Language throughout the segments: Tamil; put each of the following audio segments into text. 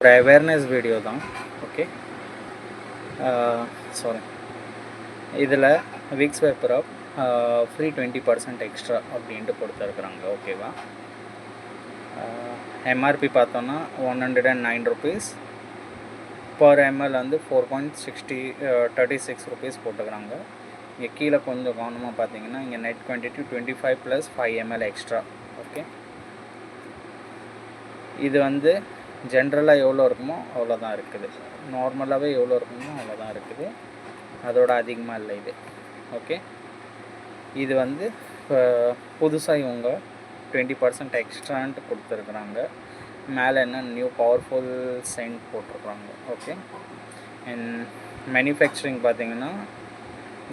ஒரு அவேர்னஸ் வீடியோ தான். Okay, sorry. இதில் Vicks vapour off free 20% extra அப்படின்ட்டு கொடுத்துருக்குறாங்க. ஓகேவா? எம்ஆர்பி பார்த்தோன்னா ₹109. பர் எம்எல் வந்து 4.36 போட்டுக்கிறாங்க. இங்கே கீழே கொஞ்சம் கவனமாக பார்த்தீங்கன்னா இங்கே net quantity 25 + 5 ml extra. Okay, இது வந்து ஜென்ரலாக எவ்வளோ இருக்குமோ அவ்வளோதான் இருக்குது. நார்மலாகவே எவ்வளோ இருக்குமோ அவ்வளோதான் இருக்குது, அதோட அதிகமாக இல்லை இது. ஓகே, இது வந்து புதுசாக இவங்க 20% எக்ஸ்ட்ரான்ட்டு கொடுத்துருக்குறாங்க. மேலே என்ன நியூ பவர்ஃபுல் சென்ட் போட்டிருக்குறாங்க. ஓகே, அண்ட் மேனுஃபேக்சரிங் பார்த்தீங்கன்னா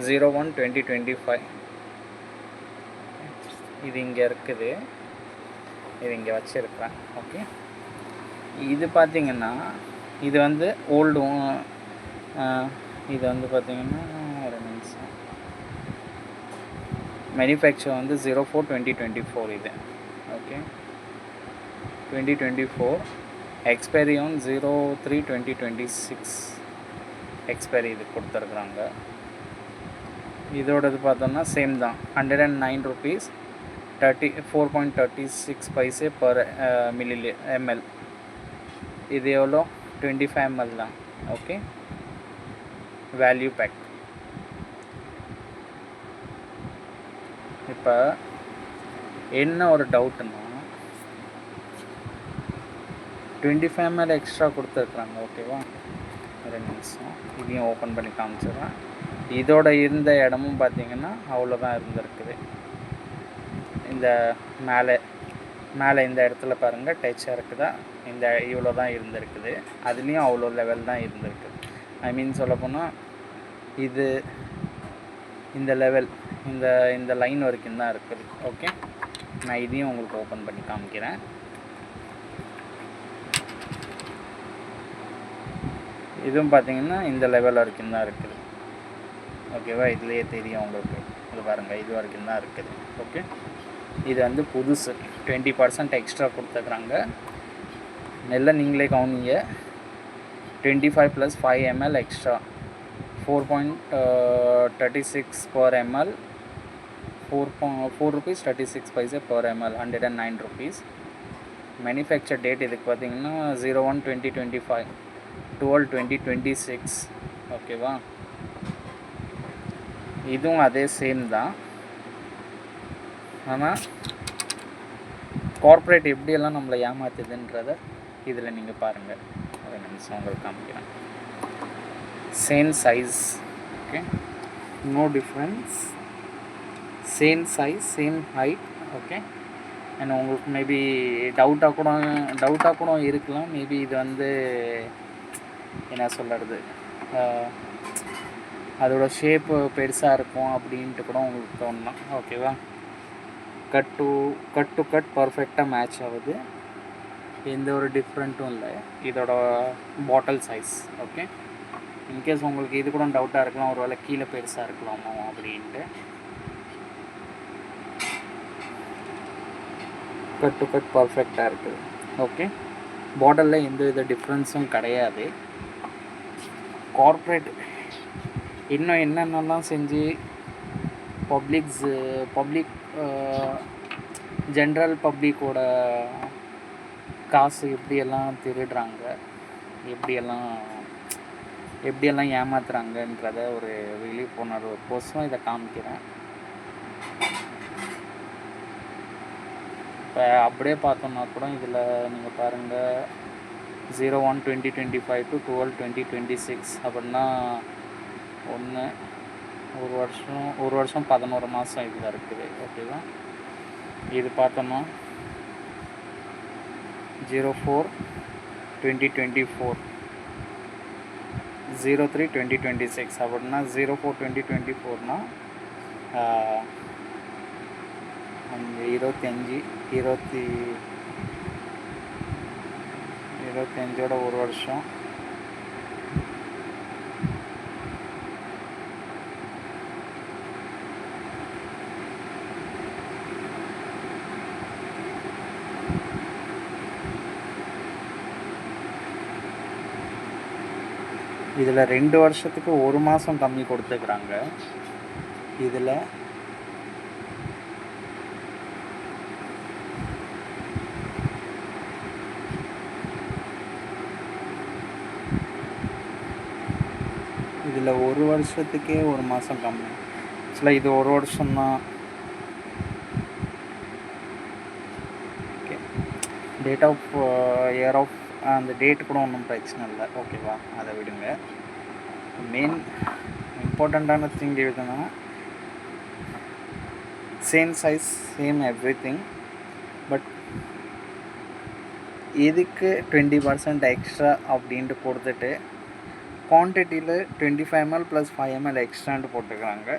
01/2025. இது இங்கே இருக்குது, இது இங்கே வச்சுருக்கிறேன். ஓகே, இது பார்த்திங்கன்னா இது வந்து ஓல்டு, இது வந்து பார்த்திங்கன்னா ஒரு நிமிஷம், மேனுஃபேக்சர் வந்து 04/2024 இது. ஓகே, 2024, எக்ஸ்பைரி ஆன் 03/2026 எக்ஸ்பைரி இது கொடுத்துருக்குறாங்க. இதோடது பார்த்தோம்னா சேம் தான், ₹109, 4.36 பர் ml. இது எவ்வளோ? 25 ml தான். Okay, value pack. இப்போ என்ன ஒரு டவுட்டுன்னா 25 ml எக்ஸ்ட்ரா கொடுத்துருக்குறாங்க. ஓகேவா? 2 நிமிஷம் இதையும் ஓப்பன் பண்ணி காமிச்சிடுறேன். இதோட இருந்த இடமும் பார்த்திங்கன்னா அவ்வளோதான் இருந்திருக்குது. இந்த மேலே இந்த இடத்துல பாருங்கள் டச்சாக இருக்குதா, இந்த இவ்வளோ தான் இருந்திருக்குது. அதுலேயும் அவ்வளோ லெவல் தான் இருந்திருக்குது. ஐ மீன் சொல்லப்போனால் இது இந்த லெவல் இந்த லைன் வரைக்கும் தான் இருக்குது. ஓகே, நான் இதையும் உங்களுக்கு ஓப்பன் பண்ணி காமிக்கிறேன். இதுவும் பார்த்திங்கன்னா இந்த லெவல் வரைக்கும் தான் இருக்குது. ஓகேவா? இதுலேயே தெரியும் உங்களுக்கு. இது பாருங்கள், இது வரைக்கும் தான் இருக்குது. ஓகே, இது வந்து புதுசு 20% எக்ஸ்ட்ரா கொடுத்துருக்குறாங்க. நெல்லை நீங்களே கவனிங்க. 25 + 5 ml extra, 4.36 per ml, ₹4.36 per ml, ₹109. Manufacture date இதுக்கு பார்த்திங்கன்னா 01/2025, 12/2026. ஓகேவா? இதுவும் அதே சேம் தான். ஆனால் கார்ப்பரேட் எப்படியெல்லாம் நம்மளை ஏமாத்துதுன்றதை இதில் நீங்கள் பாருங்கள். ஒரு நிமிஷம் உங்களுக்கு காமிக்கிறேன். Same size. Okay, no difference, same size, same height. Okay, and உங்களுக்கு மேபி டவுட்டாக கூட இருக்கலாம். மேபி இது வந்து என்ன சொல்கிறது, அதோட ஷேப்பு பெருசாக இருக்கும் அப்படின்ட்டு கூட உங்களுக்கு தோணலாம். ஓகேவா? கட் டு கட் பர்ஃபெக்டாக மேட்ச் ஆகுது, எந்த ஒரு டிஃப்ரெண்ட்டும் இல்லை. இதோட பாட்டில் சைஸ். ஓகே, இன்கேஸ் உங்களுக்கு இது கூட டவுட்டாக இருக்கலாம், ஒரு வேளை கீழே பெருசாக இருக்கலாமோ அப்படின்ட்டு. கட் டு கட் பர்ஃபெக்டாக இருக்குது. ஓகே, பாட்டிலில் எந்த வித டிஃப்ரென்ஸும் கிடையாது. கார்ப்பரேட் இன்னும் என்னென்னலாம் செஞ்சு பப்ளிக் ஜென்ரல் பப்ளிக்கோட காசு எப்படியெல்லாம் திருடுறாங்க, எப்படியெல்லாம் ஏமாத்துறாங்கன்றத ஒரு விழிப்புணர்வு கோசம் இதை காமிக்கிறேன். இப்போ அப்படியே பார்த்தோம்னா கூட இதில் நீங்கள் பாருங்கள், 01/2025 to 12/2026 அப்படின்னா ஒரு வருஷம் 11 மாதம் இதில் இருக்குது. ஓகேவா? இது பார்த்தோம்னா 04/2024, 03/2026 அப்படின்னா 04/2024னா 25 ஒரு வருஷம், இதில் 2 வருஷத்துக்கு 1 மாதம் கம்மி கொடுத்துக்கிறாங்க. இதில் இதில் 1 வருஷத்துக்கே 1 மாதம் கம்மி. ஆக்சுவலாக இது 1 வருஷம்தான். Okay, date of year of அந்த டேட் கூட ஒன்றும் பிரச்சனை இல்லை. ஓகேவா, அதை விடுங்க. மெயின் இம்பார்ட்டண்ட்டான திங் எதுனா same size, same every thing. But இதுக்கு 20% எக்ஸ்ட்ரா அப்படின்ட்டு கொடுத்துட்டு குவான்டிட்டியில் 25 ml + 5 ml எக்ஸ்ட்ரான்ட்டு போட்டுக்கிறாங்க.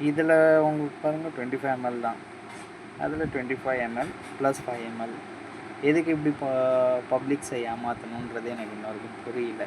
இதில் உங்களுக்கு பாருங்கள் 25 ml தான், அதில் 25 ml + 5 ml. எதுக்கு இப்படி பப்ளிக்ஸை ஏமாற்றணுன்றது எனக்கு இன்ன வரைக்கும் புரியல.